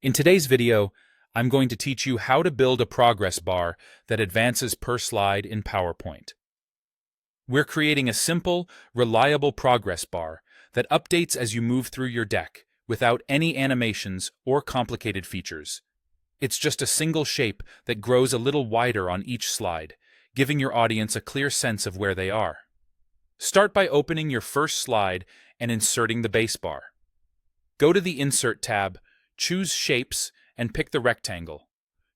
In today's video, I'm going to teach you how to build a progress bar that advances per slide in PowerPoint. We're creating a simple, reliable progress bar that updates as you move through your deck without any animations or complicated features. It's just a single shape that grows a little wider on each slide, giving your audience a clear sense of where they are. Start by opening your first slide and inserting the base bar. Go to the Insert tab, choose Shapes, and pick the rectangle.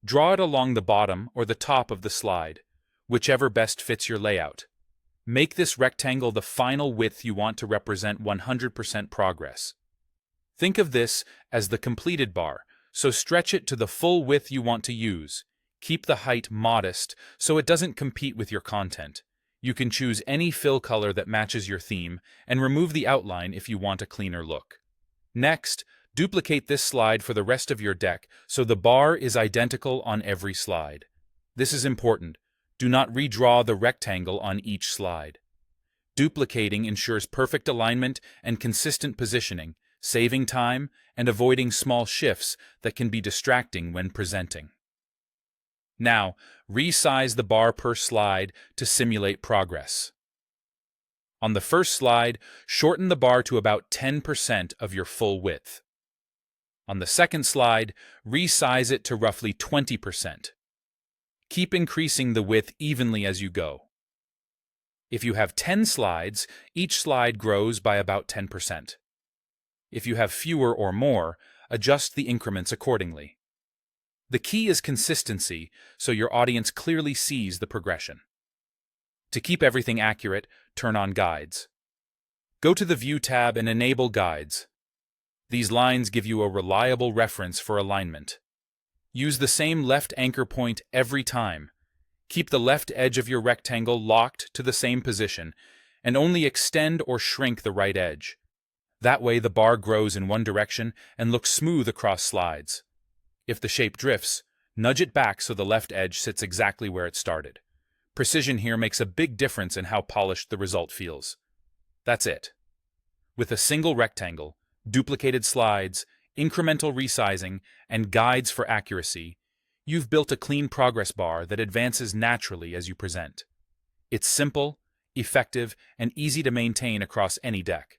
Draw it along the bottom or the top of the slide, whichever best fits your layout. Make this rectangle the final width you want to represent 100% progress. Think of this as the completed bar, so stretch it to the full width you want to use. Keep the height modest so it doesn't compete with your content. You can choose any fill color that matches your theme and remove the outline if you want a cleaner look. Next, duplicate this slide for the rest of your deck so the bar is identical on every slide. This is important. Do not redraw the rectangle on each slide. Duplicating ensures perfect alignment and consistent positioning, saving time and avoiding small shifts that can be distracting when presenting. Now, resize the bar per slide to simulate progress. On the first slide, shorten the bar to about 10% of your full width. On the second slide, resize it to roughly 20%. Keep increasing the width evenly as you go. If you have 10 slides, each slide grows by about 10%. If you have fewer or more, adjust the increments accordingly. The key is consistency, so your audience clearly sees the progression. To keep everything accurate, turn on Guides. Go to the View tab and enable Guides. These lines give you a reliable reference for alignment. Use the same left anchor point every time. Keep the left edge of your rectangle locked to the same position, and only extend or shrink the right edge. That way the bar grows in one direction and looks smooth across slides. If the shape drifts, nudge it back so the left edge sits exactly where it started. Precision here makes a big difference in how polished the result feels. That's it. With a single rectangle, duplicated slides, incremental resizing, and guides for accuracy, you've built a clean progress bar that advances naturally as you present. It's simple, effective, and easy to maintain across any deck.